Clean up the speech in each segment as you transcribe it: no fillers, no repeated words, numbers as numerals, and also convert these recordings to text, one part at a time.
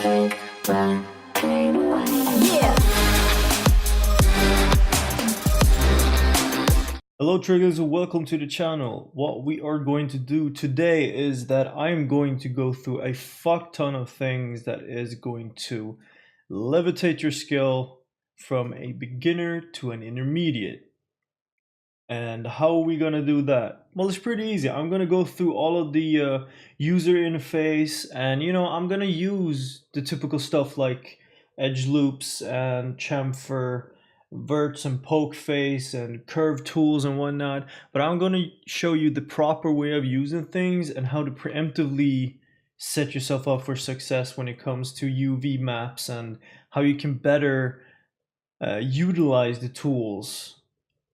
Yeah. Hello triggers, welcome to the channel. What we are going to do today is that I'm going to go through a fuck ton of things that is going to levitate your skill from a beginner to an intermediate. And how are we gonna do that? Well, it's pretty easy. I'm gonna go through all of the user interface, and I'm gonna use the typical stuff like edge loops and chamfer, verts and poke face and curve tools and whatnot. But I'm gonna show you the proper way of using things and how to preemptively set yourself up for success when it comes to UV maps and how you can better utilize the tools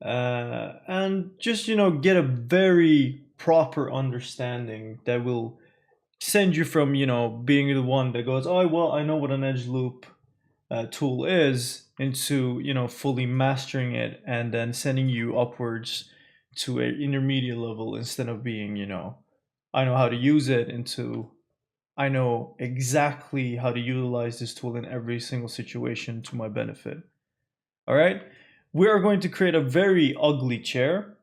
and just get a very proper understanding that will send you from being the one that goes, oh well, I know what an edge loop tool is, into fully mastering it and then sending you upwards to an intermediate level, instead of being I know how to use it, into I know exactly how to utilize this tool in every single situation to my benefit. All right, we are going to create a very ugly chair.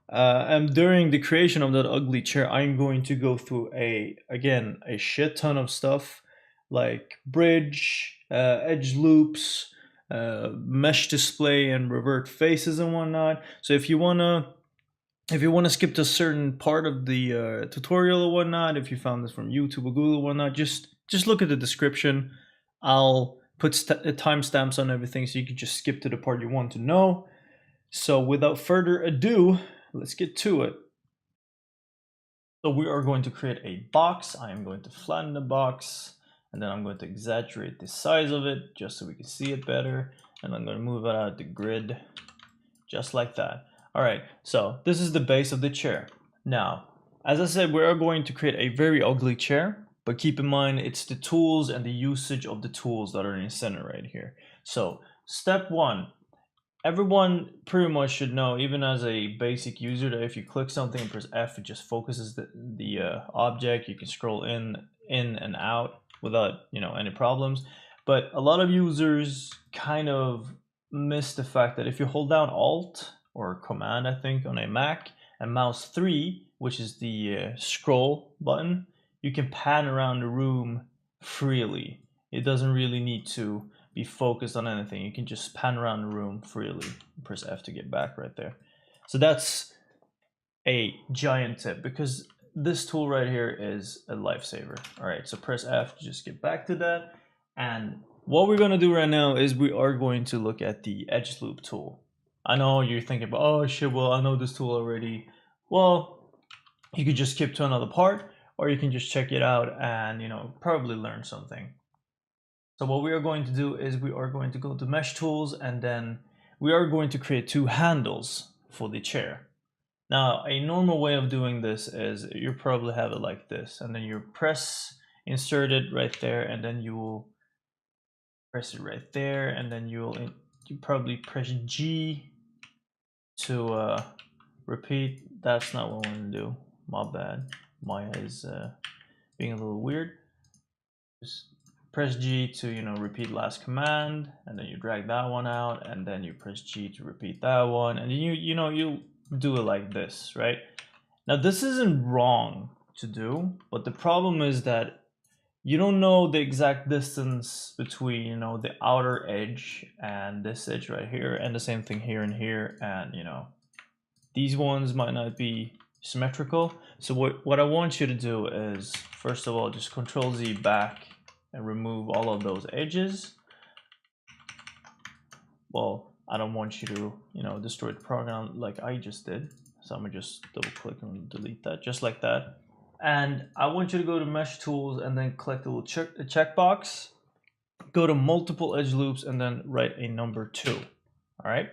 And during the creation of that ugly chair, I'm going to go through a shit ton of stuff like bridge, edge loops, mesh display, and revert faces and whatnot. So if you wanna skip to a certain part of the tutorial or whatnot, if you found this from YouTube or Google or whatnot, just look at the description. I'll put timestamps on everything so you can just skip to the part you want to know. So without further ado, let's get to it. So we are going to create a box. I am going to flatten the box, and then I'm going to exaggerate the size of it just so we can see it better. And I'm going to move it out of the grid just like that. All right, so this is the base of the chair. Now, as I said, we are going to create a very ugly chair, but keep in mind it's the tools and the usage of the tools that are in the center right here. So step one, everyone pretty much should know, even as a basic user, that if you click something and press F, it just focuses the object. You can scroll in and out without any problems. But a lot of users kind of miss the fact that if you hold down Alt or Command, I think, on a Mac, and mouse 3, which is the scroll button, you can pan around the room freely. It doesn't really need to be focused on anything. You can just pan around the room freely. Press F to get back right there. So that's a giant tip, because this tool right here is a lifesaver. All right, so press F to just get back to that. And what we're gonna do right now is we are going to look at the edge loop tool. I know you're thinking about, oh shit, well, I know this tool already. Well, you could just skip to another part, or you can just check it out and probably learn something. So what we are going to do is we are going to go to mesh tools, and then we are going to create two handles for the chair. Now, a normal way of doing this is you probably have it like this, and then you press insert it right there, and then you will press it right there, and then you probably press G to repeat. That's not what I want to do. My bad. Maya is being a little weird. Just press G to repeat last command, and then you drag that one out, and then you press G to repeat that one, and you do it like this, right? Now this isn't wrong to do, but the problem is that you don't know the exact distance between the outer edge and this edge right here, and the same thing here and here, and these ones might not be symmetrical. So what I want you to do is, first of all, just Control Z back and remove all of those edges. Well, I don't want you to destroy the program like I just did, so I'm gonna just double click and delete that, just like that. And I want you to go to mesh tools and then click the little checkbox, go to multiple edge loops, and then write a number 2. All right,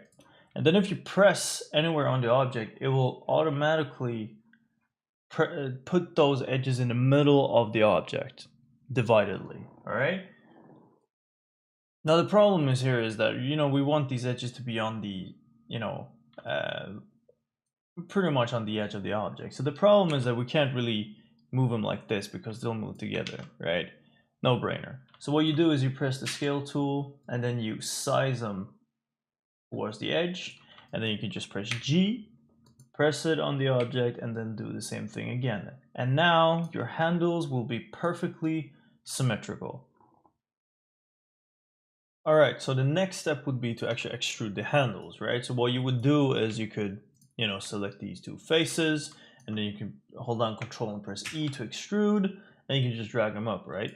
and then if you press anywhere on the object, it will automatically put those edges in the middle of the object dividedly. All right, now the problem is that we want these edges to be on the pretty much on the edge of the object. So the problem is that we can't really move them like this because they'll move together, right? No brainer. So what you do is you press the scale tool and then you size them towards the edge, and then you can just press G, press it on the object, and then do the same thing again. And now your handles will be perfectly symmetrical. All right, so the next step would be to actually extrude the handles, right? So what you would do is you could, select these two faces, and then you can hold down Control and press E to extrude, and you can just drag them up, right?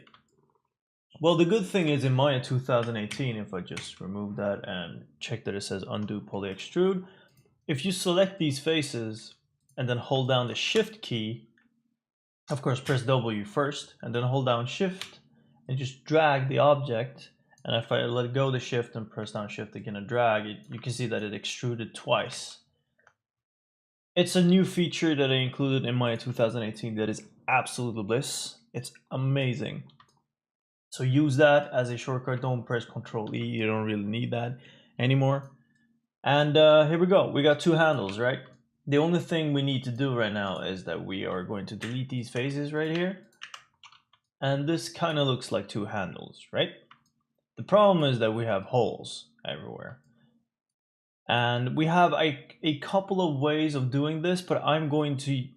Well, the good thing is in Maya 2018, if I just remove that and check that it says undo poly extrude, if you select these faces and then hold down the Shift key, of course press W first, and then hold down Shift and just drag the object. And if I let go of the Shift and press down Shift again and drag it, you can see that it extruded twice. It's a new feature that I included in Maya 2018 that is absolutely bliss. It's amazing. So use that as a shortcut. Don't press Control E. You don't really need that anymore. And here we go. We got two handles, right? The only thing we need to do right now is that we are going to delete these faces right here. And this kind of looks like two handles, right? The problem is that we have holes everywhere. And we have a couple of ways of doing this, but I'm going to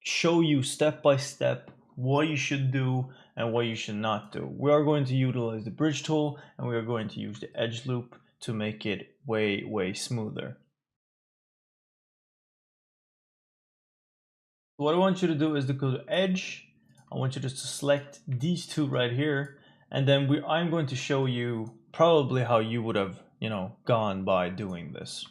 show you step by step what you should do and what you should not do. We are going to utilize the bridge tool, and we are going to use the edge loop to make it way smoother. What I want you to do is to go to edge. I want you to select these two right here, and then I'm going to show you probably how you would have gone by doing this.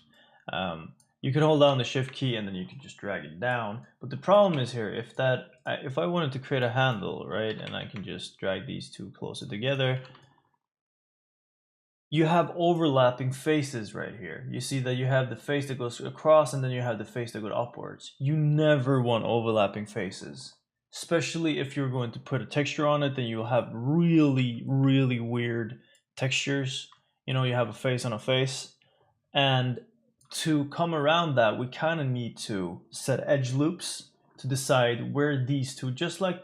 You can hold down the Shift key and then you can just drag it down. But the problem is here, if I wanted to create a handle, right, and I can just drag these two closer together, you have overlapping faces right here. You see that you have the face that goes across and then you have the face that goes upwards. You never want overlapping faces, especially if you're going to put a texture on it. Then you'll have really weird textures. You have a face on a face, and to come around that, we kind of need to set edge loops to decide where these two, just like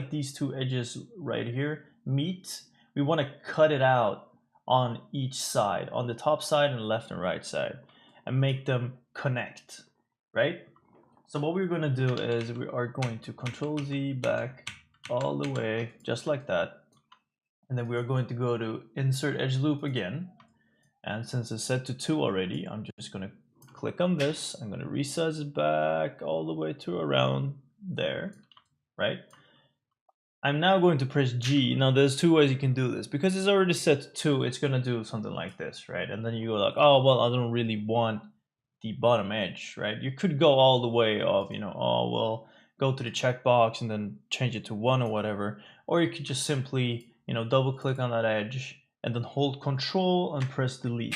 these two edges right here meet. We want to cut it out on each side, on the top side and left and right side, and make them connect, right? So what we're going to do is we are going to Control Z back all the way, just like that. And then we are going to go to Insert Edge Loop again. And since it's set to 2 already, I'm just going to click on this. I'm going to resize it back all the way to around there, right? I'm now going to press G. Now there's two ways you can do this. Because it's already set to 2, it's going to do something like this, right? And then you go like, oh, well, I don't really want the bottom edge, right? You could go all the way of, oh, well, go to the checkbox and then change it to 1 or whatever. Or you could just simply, double click on that edge and then hold Control and press Delete.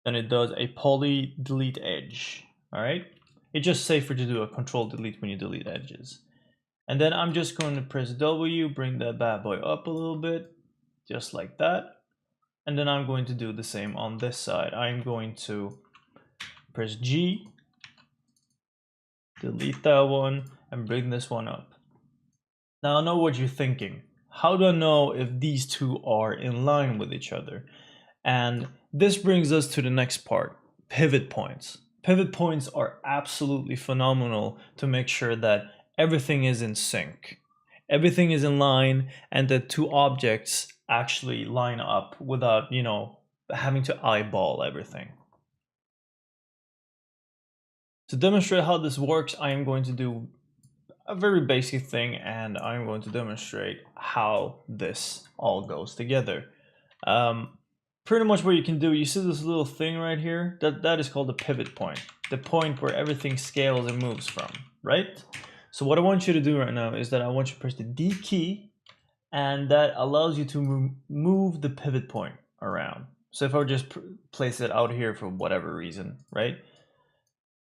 Then it does a poly delete edge, all right? It's just safer to do a Control Delete when you delete edges. And then I'm just going to press W, bring that bad boy up a little bit, just like that. And then I'm going to do the same on this side. I'm going to press G, delete that one, and bring this one up. Now I know what you're thinking. How do I know if these two are in line with each other? And this brings us to the next part, pivot points. Pivot points are absolutely phenomenal to make sure that everything is in sync. Everything is in line and the two objects actually line up without, having to eyeball everything. To demonstrate how this works, I am going to do a very basic thing, and I'm going to demonstrate how this all goes together. Pretty much what you can do, you see this little thing right here? That is called the pivot point. The point where everything scales and moves from, right? So what I want you to do right now is that I want you to press the D key, and that allows you to move the pivot point around. So if I would just place it out here for whatever reason, right?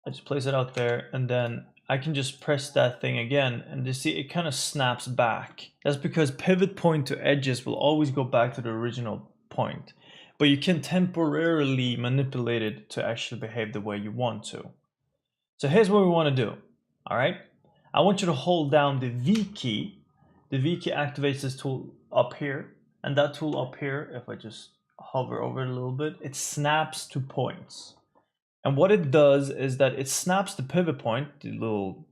I just place it out there, and then I can just press that thing again, and you see it kind of snaps back. That's because pivot point to edges will always go back to the original point, but you can temporarily manipulate it to actually behave the way you want to. So here's what we want to do, all right? I want you to hold down the V key. the V key activates this tool up here, and that tool up here, if I just hover over it a little bit, it snaps to points. And what it does is that it snaps the pivot point, the little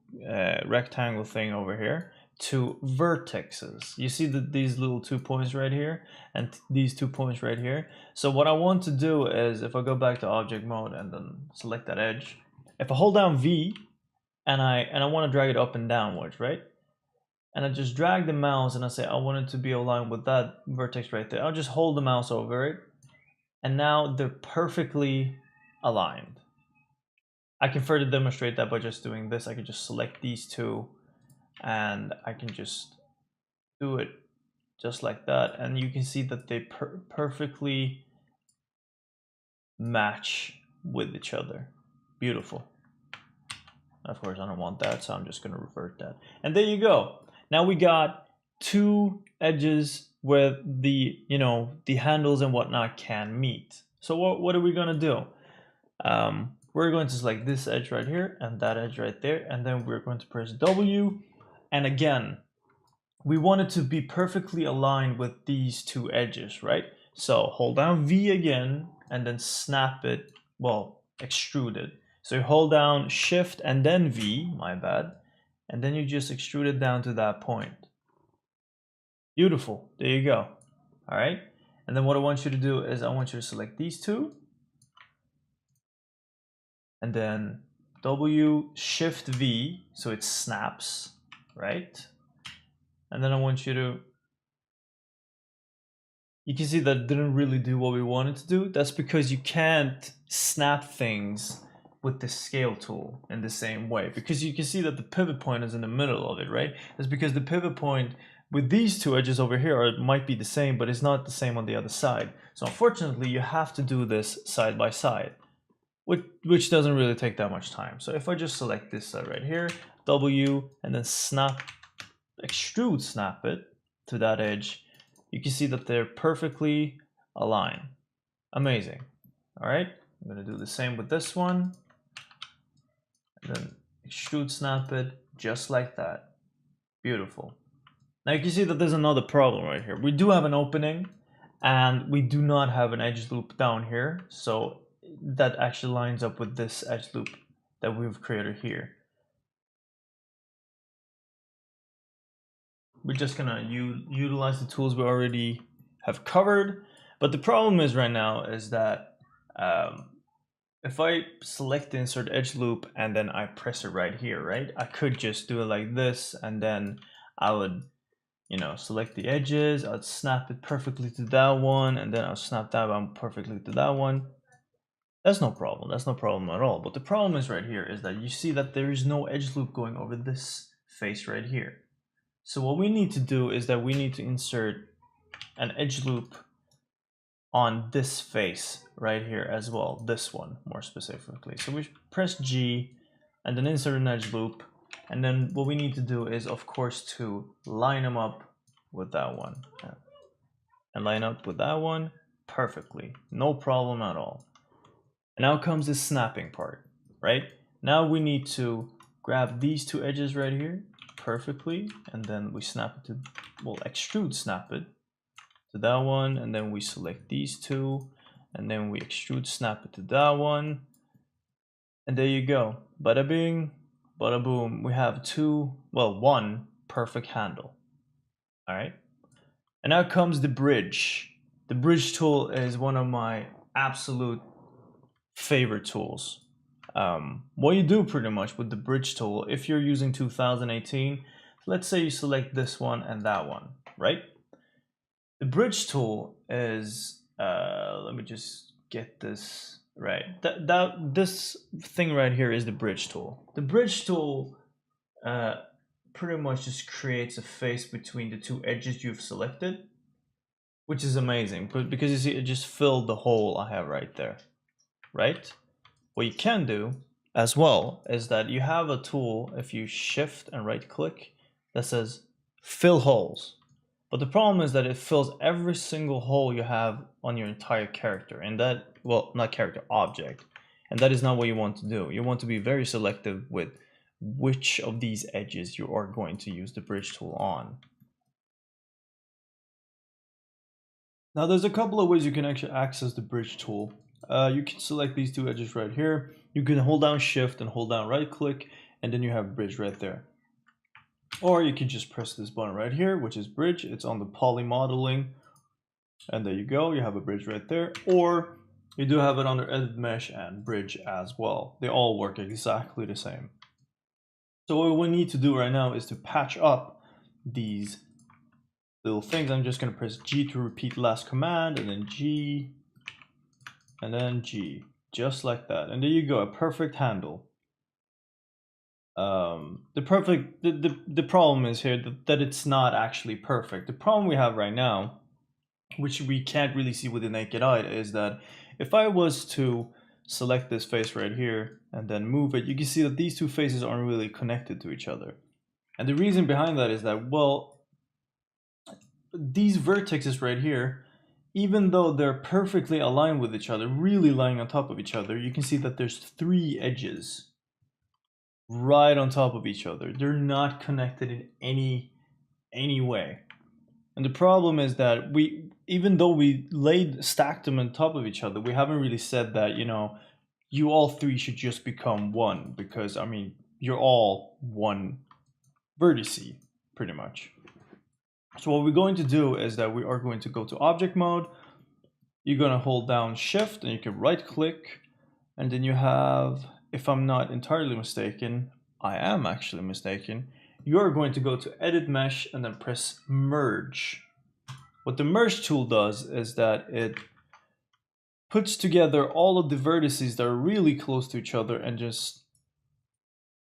rectangle thing over here, to vertexes. You see these little 2 points right here and these 2 points right here. So what I want to do is, if I go back to object mode and then select that edge, if I hold down V and I want to drag it up and downwards, right? And I just drag the mouse and I say I want it to be aligned with that vertex right there. I'll just hold the mouse over it, and now they're perfectly aligned. I can further demonstrate that by just doing this. I can just select these two and I can just do it just like that, and you can see that they perfectly match with each other. Beautiful. Of course I don't want that, so I'm just going to revert that, and there you go. Now we got two edges where the the handles and whatnot can meet. So what are we going to do? We're going to select this edge right here and that edge right there, and then we're going to press W, and again we want it to be perfectly aligned with these two edges, right? So hold down V again and then snap it, well, extrude it. So you hold down Shift and then V, my bad, and then you just extrude it down to that point. Beautiful, there you go. All right, and then what I want you to do is I want you to select these two and then W, Shift V, so it snaps, right? And then I want you to, you can see that it didn't really do what we wanted to do. That's because you can't snap things with the scale tool in the same way, because you can see that the pivot point is in the middle of it, right? That's because the pivot point with these two edges over here might be the same, but it's not the same on the other side. So unfortunately, you have to do this side by side, which doesn't really take that much time. So if I just select this side right here, W, and then snap, extrude snap it to that edge, you can see that they're perfectly aligned. Amazing. All right, I'm going to do the same with this one, and then extrude snap it just like that. Beautiful. Now you can see that there's another problem right here. We do have an opening and we do not have an edge loop down here, so that actually lines up with this edge loop that we've created here. We're just gonna utilize the tools we already have covered, but the problem is right now is that if I select the insert edge loop and then I press it right here, right? I could just do it like this, and then I would, select the edges, I'd snap it perfectly to that one, and then I'll snap that one perfectly to that one. That's no problem. That's no problem at all. But the problem is right here is that you see that there is no edge loop going over this face right here. So what we need to do is that we need to insert an edge loop on this face right here as well, this one more specifically. So we press G and then insert an edge loop, and then what we need to do is, of course, to line them up with that one and line up with that one perfectly, no problem at all. And now comes the snapping part, right? Now we need to grab these two edges right here perfectly, and then we snap it to, well, extrude snap it to that one, and then we select these two, and then we extrude snap it to that one, and there you go. Bada bing, bada boom. We have one perfect handle. All right, and now comes the bridge. The bridge tool is one of my absolute favorite tools. What you do pretty much with the bridge tool, if you're using 2018, let's say you select this one and that one, right? The bridge tool is, let me just get this right. This thing right here is the bridge tool. The bridge tool pretty much just creates a face between the two edges you've selected, which is amazing, but because you see it just filled the hole I have right there, right? What you can do as well is that you have a tool, if you shift and right click, that says fill holes. But the problem is that it fills every single hole you have on your entire character, and that, well, not character, object. And that is not what you want to do. You want to be very selective with which of these edges you are going to use the bridge tool on. Now there's a couple of ways you can actually access the bridge tool. You can select these two edges right here. You can hold down shift and hold down right click, and then you have bridge right there. Or you can just press this button right here, which is bridge. It's on the poly modeling, and there you go, you have a bridge right there. Or you do have it under edit mesh and bridge as well. They all work exactly the same. So what we need to do right now is to patch up these little things. I'm just going to press G to repeat last command, and then G, and then G, just like that. And there you go, a perfect handle. The problem is here that it's not actually perfect. The problem we have right now, which we can't really see with the naked eye, is that if I was to select this face right here and then move it, you can see that these two faces aren't really connected to each other. And the reason behind that is that, well, these vertices right here, even though they're perfectly aligned with each other, really lying on top of each other, you can see that there's 3 edges right on top of each other. They're not connected in any way. And the problem is that even though we stacked them on top of each other, we haven't really said that, you all 3 should just become one, because I mean, you're all one vertice pretty much. So what we're going to do is that we are going to go to object mode. You're going to hold down shift and you can right click, and then you have, if I'm not entirely mistaken, I am actually mistaken, you're going to go to edit mesh and then press merge. What the merge tool does is that it puts together all of the vertices that are really close to each other and just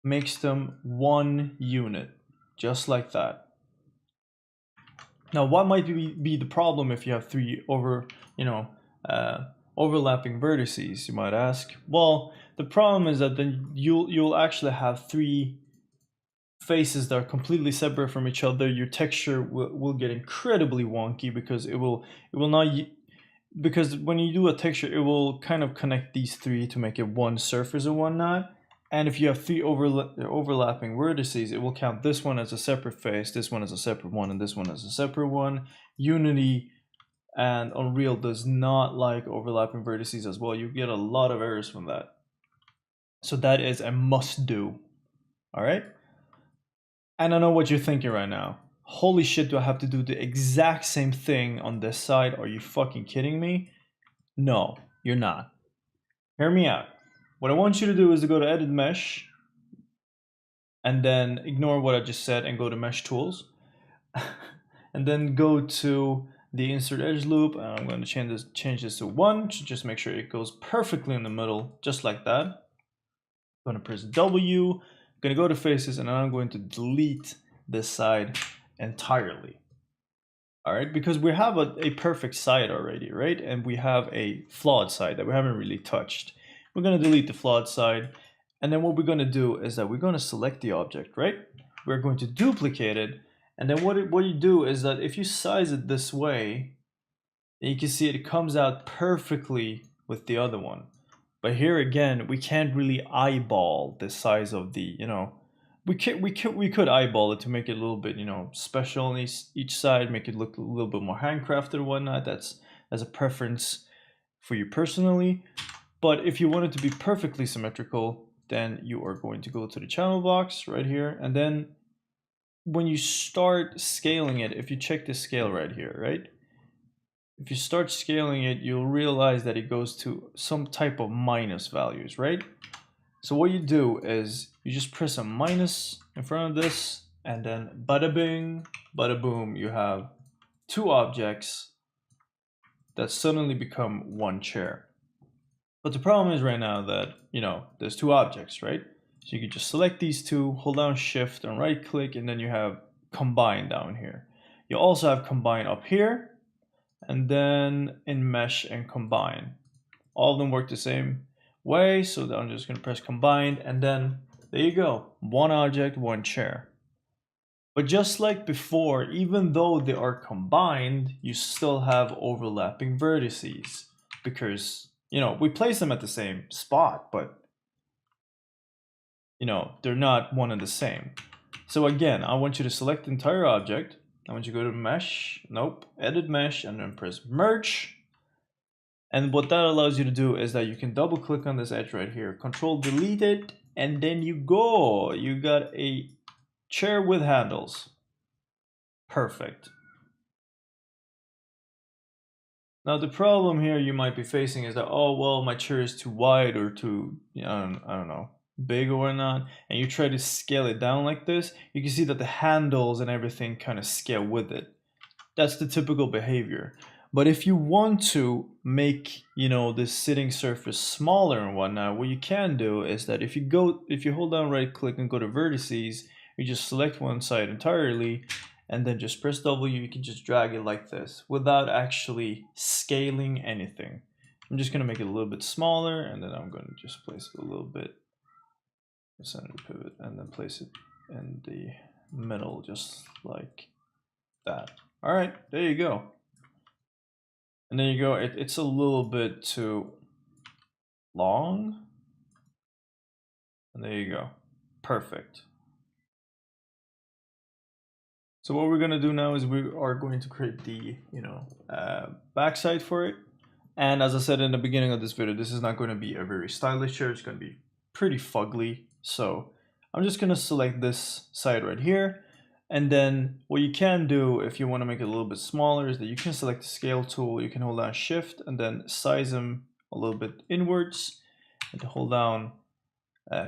makes them one unit, just like that. Now, what might be the problem if you have 3 overlapping vertices, you might ask? Well, the problem is that then you'll actually have 3 faces that are completely separate from each other. Your texture will get incredibly wonky because it will not, because when you do a texture, it will kind of connect these 3 to make it one surface or whatnot. And if you have 3 overlapping vertices, it will count this one as a separate face, this one as a separate one, and this one as a separate one. Unity and Unreal does not like overlapping vertices as well. You get a lot of errors from that. So that is a must do. All right. And I know what you're thinking right now. Holy shit, do I have to do the exact same thing on this side? Are you fucking kidding me? No, you're not. Hear me out. What I want you to do is to go to edit mesh and then ignore what I just said and go to mesh tools and then go to the insert edge loop, and I'm going to change this to 1 to just make sure it goes perfectly in the middle, just like that. I'm going to press W, I'm going to go to faces, and then I'm going to delete this side entirely. All right, because we have a perfect side already, right? And we have a flawed side that we haven't really touched. We're going to delete the flawed side. And then what we're going to do is that we're going to select the object, right? We're going to duplicate it. And then what you do is that if you size it this way, you can see it comes out perfectly with the other one. But here again, we can't really eyeball the size of the, we could eyeball it to make it a little bit, special on each side, make it look a little bit more handcrafted or whatnot. That's a preference for you personally. But if you want it to be perfectly symmetrical, then you are going to go to the channel box right here. And then when you start scaling it, if you check the scale right here, right? If you start scaling it, you'll realize that it goes to some type of minus values, right? So what you do is you just press a minus in front of this, and then bada bing, bada boom, you have 2 objects that suddenly become 1 chair. But the problem is right now that, there's 2 objects, right? So you can just select these 2, hold down shift and right click, and then you have combine down here. You also have combine up here, and then in mesh and combine. All of them work the same way, so I'm just going to press combine, and then there you go, 1 object, 1 chair. But just like before, even though they are combined, you still have overlapping vertices because, we place them at the same spot, but they're not one and the same. So again, I want you to select the entire object, I want you to go to mesh, nope, edit mesh, and then press merge. And what that allows you to do is that you can double click on this edge right here, control delete it, and then you go. You got a chair with handles. Perfect. Now the problem here you might be facing is that, oh, well, my chair is too wide or too, I don't know, big or whatnot, and you try to scale it down like this, you can see that the handles and everything kind of scale with it. That's the typical behavior. But if you want to make, this sitting surface smaller and whatnot, what you can do is that if you hold down right click and go to vertices, you just select one side entirely, and then just press W, you can just drag it like this without actually scaling anything. I'm just gonna make it a little bit smaller, and then I'm gonna just place it a little bit, center pivot, and then place it in the middle, just like that. All right, there you go. And there you go, it's a little bit too long. And there you go, perfect. So what we're gonna do now is we are going to create the, backside for it. And as I said in the beginning of this video, this is not going to be a very stylish chair. It's going to be pretty fugly. So I'm just going to select this side right here. And then what you can do if you want to make it a little bit smaller is that you can select the scale tool. You can hold down shift and then size them a little bit inwards, and hold down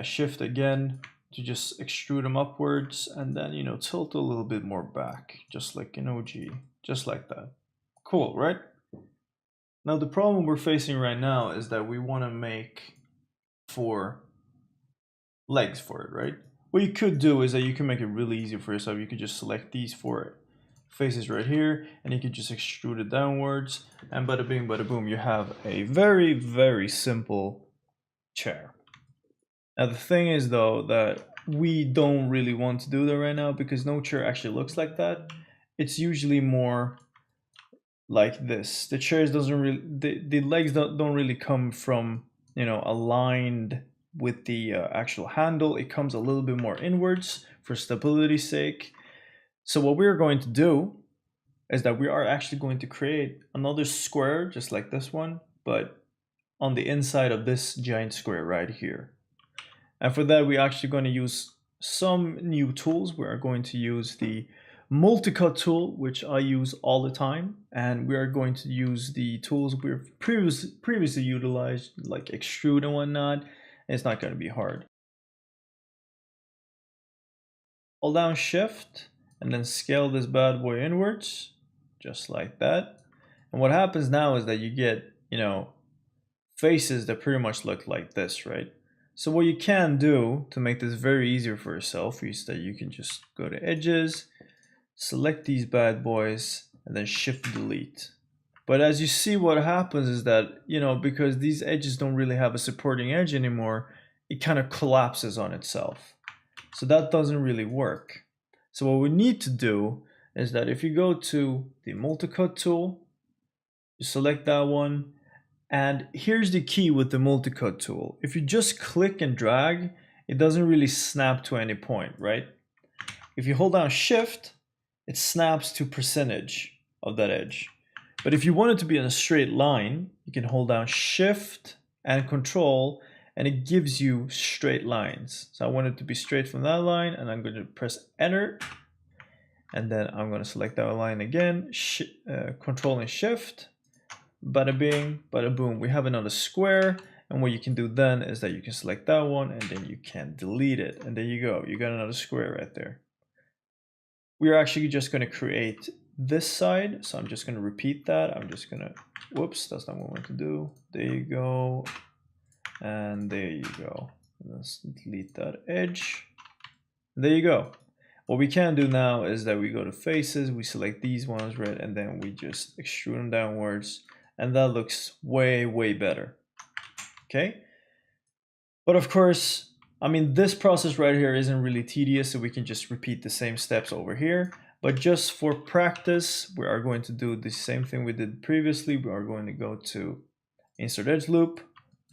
shift again to just extrude them upwards, and then, tilt a little bit more back, just like an OG, just like that. Cool, right? Now the problem we're facing right now is that we want to make 4 legs for it, right? What you could do is that you can make it really easy for yourself. You could just select these 4 faces right here, and you can just extrude it downwards, and bada bing, bada boom, you have a very, very simple chair. Now the thing is though that we don't really want to do that right now because no chair actually looks like that. It's usually more like this. The chairs doesn't really, the legs don't really come from, aligned with the actual handle. It comes a little bit more inwards for stability's sake. So what we're going to do is that we are actually going to create another square just like this one, but on the inside of this giant square right here. And for that, we're actually going to use some new tools. We are going to use the multi-cut tool, which I use all the time. And we are going to use the tools we've previously utilized, like extrude and whatnot. And it's not going to be hard. Hold down shift and then scale this bad boy inwards, just like that. And what happens now is that you get, faces that pretty much look like this, right? So what you can do to make this very easier for yourself is that you can just go to edges, select these bad boys, and then shift delete. But as you see, what happens is that, because these edges don't really have a supporting edge anymore, it kind of collapses on itself. So that doesn't really work. So what we need to do is that if you go to the multi-cut tool, you select that one. And here's the key with the multi-cut tool. If you just click and drag, it doesn't really snap to any point, right? If you hold down shift, it snaps to percentage of that edge. But if you want it to be in a straight line, you can hold down shift and control, and it gives you straight lines. So I want it to be straight from that line, and I'm going to press enter. And then I'm going to select that line again, control and shift. Bada bing, bada boom, we have another square. And what you can do then is that you can select that one and then you can delete it. And there you go, you got another square right there. We're actually just going to create this side. So I'm just going to repeat that. I'm just going to, whoops, that's not what I want to do. There you go. And there you go. Let's delete that edge. And there you go. What we can do now is that we go to faces, we select these ones, right? And then we just extrude them downwards. And that looks way, way better, okay? But of course, this process right here isn't really tedious, so we can just repeat the same steps over here. But just for practice, we are going to do the same thing we did previously. We are going to go to insert edge loop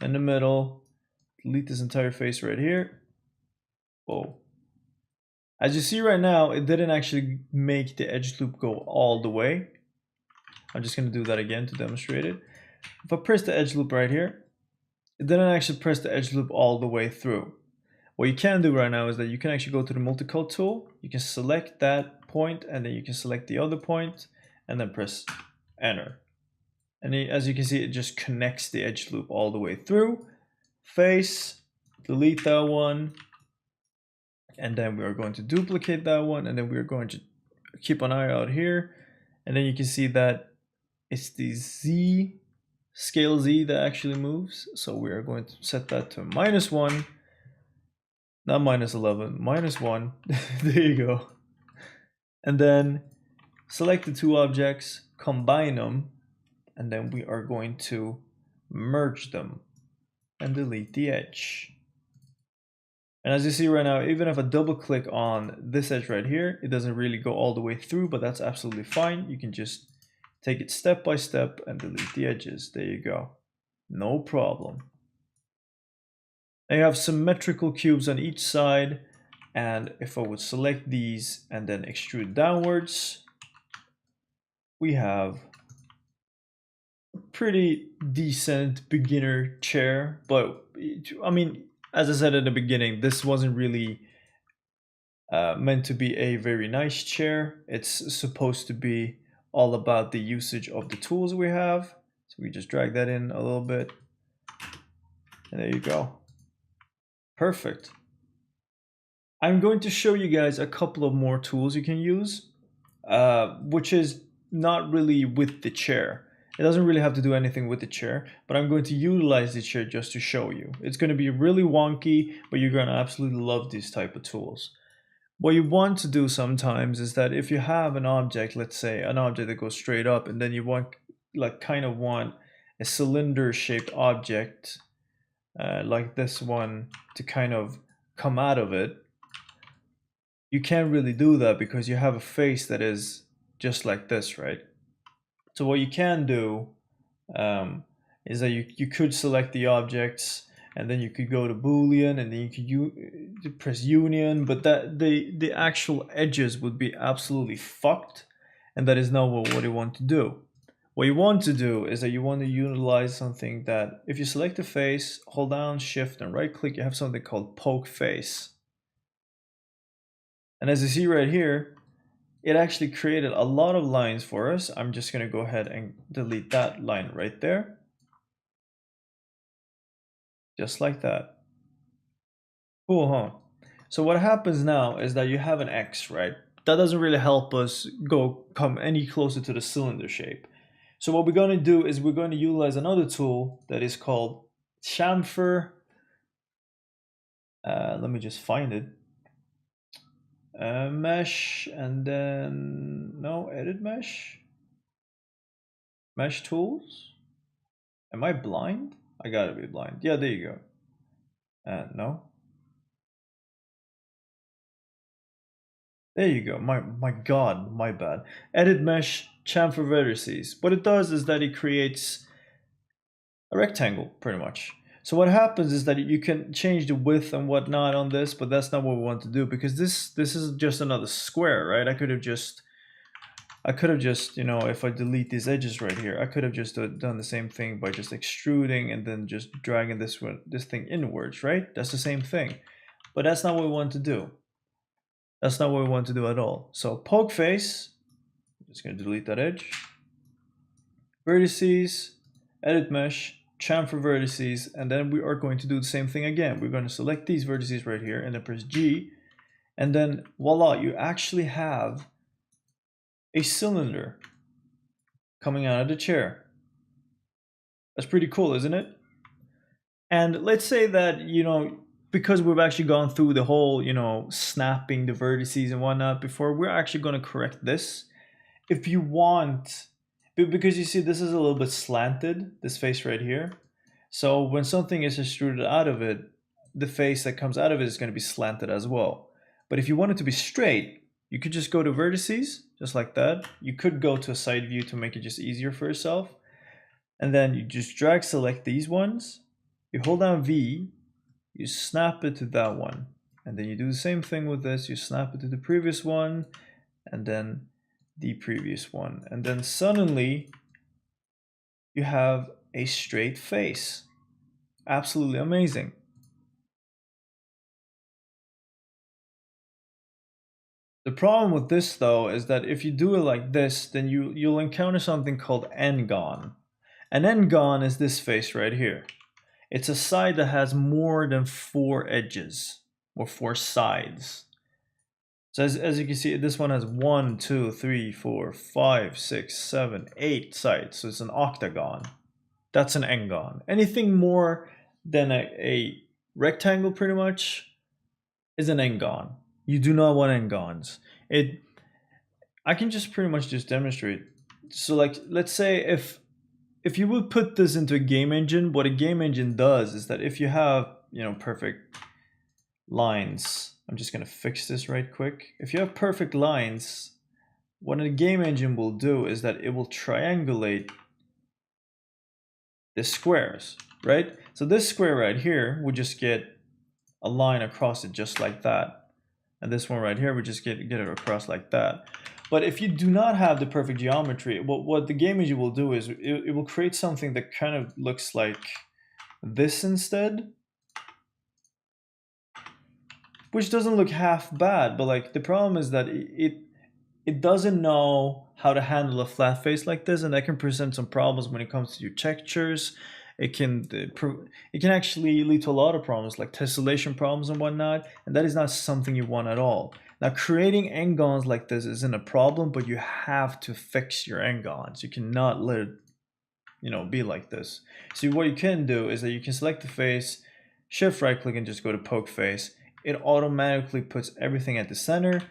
in the middle, delete this entire face right here. Oh, As you see right now, it didn't actually make the edge loop go all the way. I'm just going to do that again to demonstrate it. If I press the edge loop right here, it didn't actually press the edge loop all the way through. What you can do right now is that you can actually go to the multicolor tool. You can select that point and then you can select the other point and then press enter. And as you can see, it just connects the edge loop all the way through. Face, delete that one. And then we are going to duplicate that one. And then we are going to keep an eye out here. And then you can see that it's the Z, scale Z that actually moves. So we are going to set that to -1. Not -11, -1. There you go. And then select the two objects, combine them, and then we are going to merge them and delete the edge. And as you see right now, even if I double click on this edge right here, it doesn't really go all the way through, but that's absolutely fine. You can just take it step by step and delete the edges. There you go. No problem. Now you have symmetrical cubes on each side, and if I would select these and then extrude downwards, we have a pretty decent beginner chair. But I mean, as I said at the beginning, this wasn't really meant to be a very nice chair. It's supposed to be all about the usage of the tools we have. So we just drag that in a little bit, and there you go. Perfect. I'm going to show you guys a couple of more tools you can use, which is not really with the chair. It doesn't really have to do anything with the chair, but I'm going to utilize the chair just to show you. It's going to be really wonky, but you're going to absolutely love these type of tools. What you want to do sometimes is that if you have an object, let's say an object that goes straight up, and then you want, like, kind of want a cylinder shaped object like this one to kind of come out of it, you can't really do that because you have a face that is just like this, right? So what you can do is that you could select the objects, and then you could go to Boolean, and then you could press Union, but that the actual edges would be absolutely fucked, and that is not what you want to do. What you want to do is that you want to utilize something that, if you select a face, hold down Shift and right click, you have something called Poke Face. And as you see right here, it actually created a lot of lines for us. I'm just going to go ahead and delete that line right there. Just like that. Cool, huh? So what happens now is that you have an X, right? That doesn't really help us come any closer to the cylinder shape. So what we're going to do is we're going to utilize another tool that is called Chamfer. Let me just find it. Mesh, and then no, edit mesh. Mesh tools. Am I blind? I gotta be blind. Yeah, there you go. No. There you go. My God, my bad. Edit mesh, chamfer vertices. What it does is that it creates a rectangle, pretty much. So what happens is that you can change the width and whatnot on this, but that's not what we want to do, because this is just another square, right? I could have just, you know, if I delete these edges right here, I could have just done the same thing by just extruding and then just dragging this thing inwards, right? That's the same thing, but that's not what we want to do. That's not what we want to do at all. So poke face, I'm just going to delete that edge. Vertices, edit mesh, chamfer vertices, and then we are going to do the same thing again. We're going to select these vertices right here and then press G, and then voila, you actually have a cylinder coming out of the chair. That's pretty cool, isn't it? And let's say that, you know, because we've actually gone through the whole, you know, snapping the vertices and whatnot before, we're actually going to correct this. If you want, because you see this is a little bit slanted, this face right here. So when something is extruded out of it, the face that comes out of it is going to be slanted as well. But if you want it to be straight, you could just go to vertices, just like that. You could go to a side view to make it just easier for yourself. And then you just drag select these ones. You hold down V, you snap it to that one. And then you do the same thing with this. You snap it to the previous one, and then the previous one. And then suddenly you have a straight face. Absolutely amazing. The problem with this though is that if you do it like this, then you'll encounter something called nGon. And nGon is this face right here. It's a side that has more than 4 edges or 4 sides. So as you can see, this one has 1, 2, 3, 4, 5, 6, 7, 8 sides. So it's an octagon. That's an nGon. Anything more than a rectangle pretty much is an nGon. You do not want nGons. I can just pretty much just demonstrate. So like, let's say if you would put this into a game engine, what a game engine does is that if you have, perfect lines, I'm just gonna fix this right quick. If you have perfect lines, what a game engine will do is that it will triangulate the squares, right? So this square right here would just get a line across it just like that. And this one right here would just get it across like that. But if you do not have the perfect geometry, what the game engine will do is it will create something that kind of looks like this instead. Which doesn't look half bad, but like the problem is that it doesn't know how to handle a flat face like this, and that can present some problems when it comes to your textures. It can actually lead to a lot of problems like tessellation problems and whatnot, and that is not something you want at all. Now, creating nGons like this isn't a problem, but you have to fix your nGons. You cannot let it, be like this. So what you can do is that you can select the face, shift right click, and just go to poke face. It automatically puts everything at the center.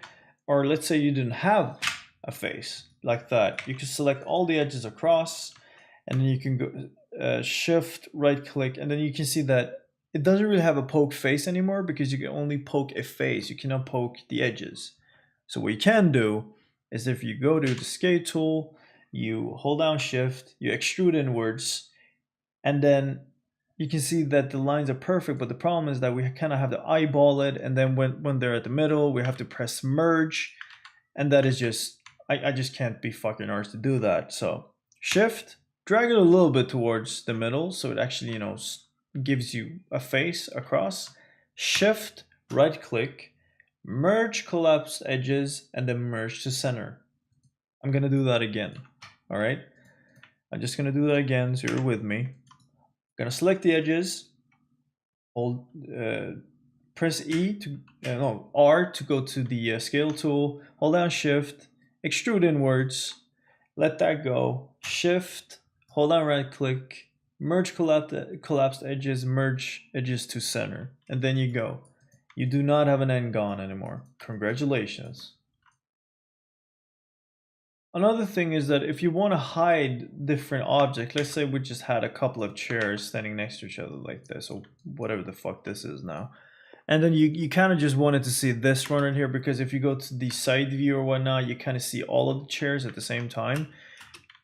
Or let's say you didn't have a face like that. You can select all the edges across, and then you can go shift right click, and then you can see that it doesn't really have a poke face anymore because you can only poke a face. You cannot poke the edges. So what you can do is if you go to the scale tool, you hold down shift, you extrude inwards, and then you can see that the lines are perfect, but the problem is that we kind of have to eyeball it, and then when they're at the middle, we have to press merge, and that is just, I just can't be fucking arsed to do that. So shift, drag it a little bit towards the middle, so it actually, gives you a face across. Shift, right click, merge collapsed edges, and then merge to center. I'm gonna do that again, all right? I'm just gonna do that again, so you're with me. Gonna select the edges, hold, press R to go to the scale tool, hold down shift, extrude inwards, let that go, shift, hold down right click, merge collapsed edges, merge edges to center, and then you go. You do not have an nGon anymore. Congratulations. Another thing is that if you want to hide different objects, let's say we just had a couple of chairs standing next to each other like this, or whatever the fuck this is now. And then you kind of just wanted to see this one right here, because if you go to the side view or whatnot, you kind of see all of the chairs at the same time.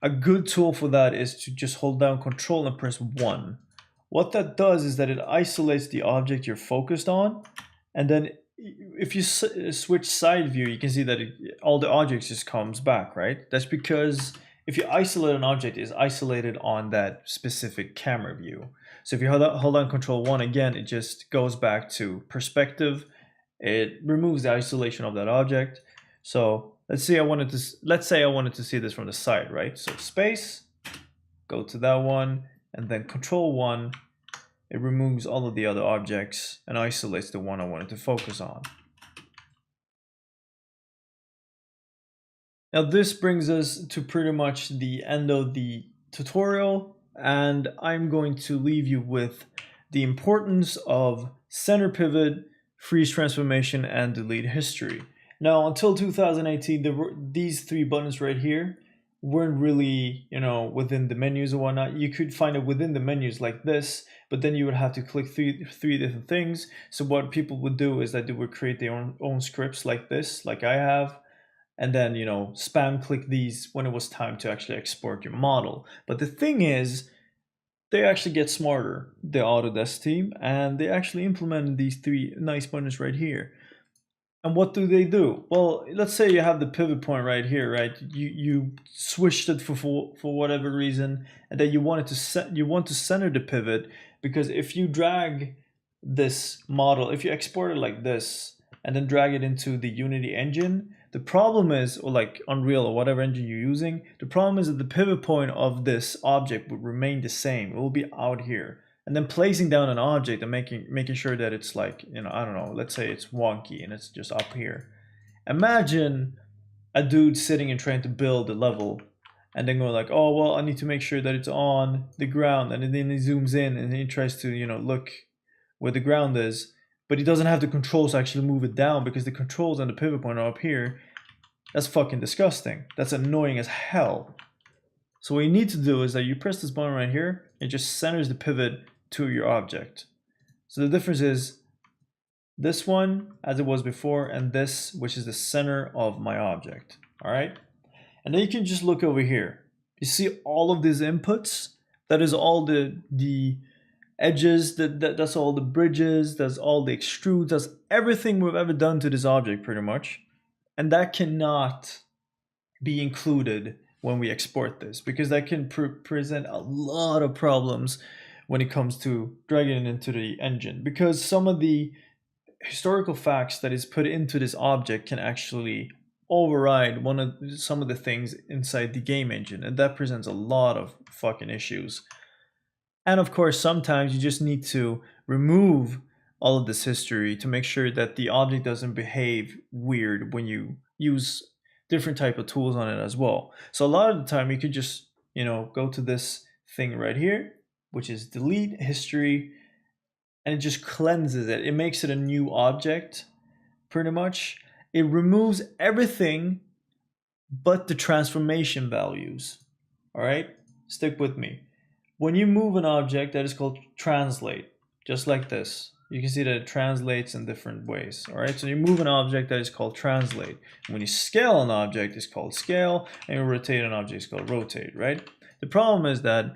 A good tool for that is to just hold down Control and press 1. What that does is that it isolates the object you're focused on, and then if you switch side view, you can see that all the objects just comes back, right? That's because if you isolate an object, it's isolated on that specific camera view. So if you hold on Control 1 again, it just goes back to perspective. It removes the isolation of that object. So let's say I wanted to see this from the side, right? So space, go to that one, and then Control 1. It removes all of the other objects and isolates the one I wanted to focus on. Now this brings us to pretty much the end of the tutorial, and I'm going to leave you with the importance of center pivot, freeze transformation, and delete history. Now until 2018, these 3 buttons right here weren't really, within the menus and whatnot. You could find it within the menus like this, but then you would have to click three different things. So what people would do is that they would create their own scripts like this, like I have, and then, spam click these when it was time to actually export your model. But the thing is, they actually get smarter, the Autodesk team, and they actually implemented these three nice buttons right here. And what do? Well, let's say you have the pivot point right here, right? You switched it for whatever reason, and then you want to center the pivot, because if you drag this model, if you export it like this and then drag it into the Unity engine, the problem is, or like Unreal or whatever engine you're using, the problem is that the pivot point of this object would remain the same. It will be out here. And then placing down an object and making sure that it's like, you know, I don't know, let's say it's wonky and it's just up here. Imagine a dude sitting and trying to build a level and then going like, oh, well, I need to make sure that it's on the ground. And then he zooms in and he tries to, you know, look where the ground is, but he doesn't have the controls to actually move it down because the controls on the pivot point are up here. That's fucking disgusting. That's annoying as hell. So what you need to do is that you press this button right here, it just centers the pivot to your object. So the difference is this one as it was before, and this, which is the center of my object. All right. And then you can just look over here. You see all of these inputs. That is all the edges, that's all the bridges, that's all the extrudes, that's everything we've ever done to this object pretty much. And that cannot be included when we export this, because that can present a lot of problems when it comes to dragging it into the engine, because some of the historical facts that is put into this object can actually override some of the things inside the game engine, and that presents a lot of fucking issues. And of course, sometimes you just need to remove all of this history to make sure that the object doesn't behave weird when you use different type of tools on it as well. So a lot of the time you could just, you know, go to this thing right here, which is delete history, and it just cleanses it. It makes it a new object pretty much. It removes everything but the transformation values. All right, stick with me. When you move an object, that is called translate, just like this. You can see that it translates in different ways. All right, so you move an object, that is called translate. When you scale an object, it's called scale, and you rotate an object, it's called rotate, right? The problem is that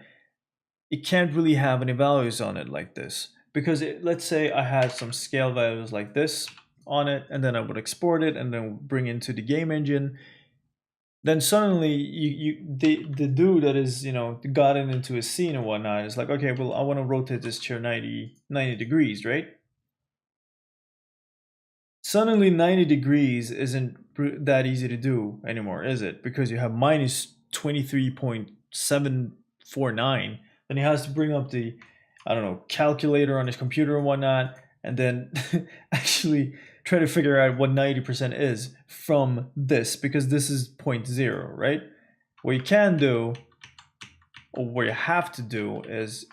it can't really have any values on it like this, because let's say I had some scale values like this on it, and then I would export it and then bring it into the game engine. Then suddenly the dude that is, you know, got into a scene and whatnot is like, okay, well, I want to rotate this chair 90 degrees, right? Suddenly 90 degrees isn't that easy to do anymore, is it? Because you have minus 23.749. Then he has to bring up the, I don't know, calculator on his computer and whatnot, and then actually try to figure out what 90% is from this, because this is 0.0, right? What you can do, or what you have to do, is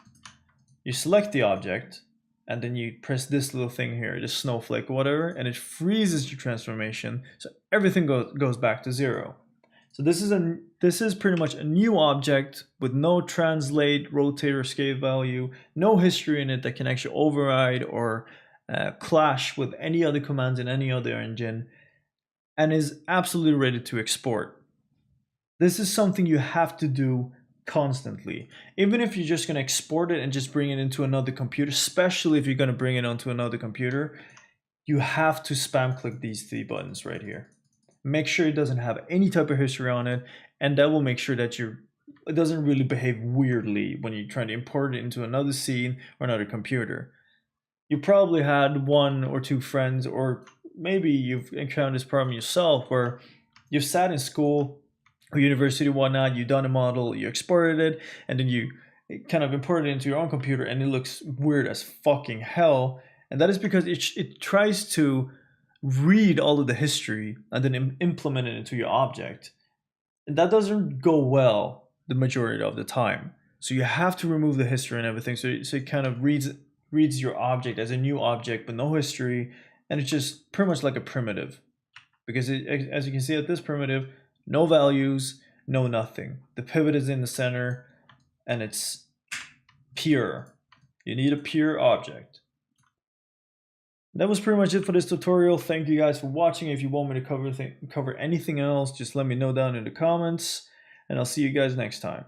you select the object, and then you press this little thing here, the snowflake or whatever, and it freezes your transformation, so everything goes back to 0. So this is pretty much a new object with no translate, rotate, or scale value, no history in it that can actually override or clash with any other commands in any other engine, and is absolutely ready to export. This is something you have to do constantly. Even if you're just going to export it and just bring it into another computer, especially if you're going to bring it onto another computer, you have to spam click these three buttons right here. Make sure it doesn't have any type of history on it, and that will make sure that it doesn't really behave weirdly when you're trying to import it into another scene or another computer. You probably had one or two friends, or maybe you've encountered this problem yourself, where you've sat in school or university or whatnot, you've done a model, you exported it, and then you kind of imported it into your own computer, and it looks weird as fucking hell. And that is because it tries to read all of the history and then implement it into your object. And that doesn't go well the majority of the time. So you have to remove the history and everything, so it kind of reads your object as a new object but no history, and it's just pretty much like a primitive, because as you can see at this primitive, no values, no nothing. The pivot is in the center and it's pure. You need a pure object. That was pretty much it for this tutorial. Thank you guys for watching. If you want me to cover anything else, just let me know down in the comments, and I'll see you guys next time.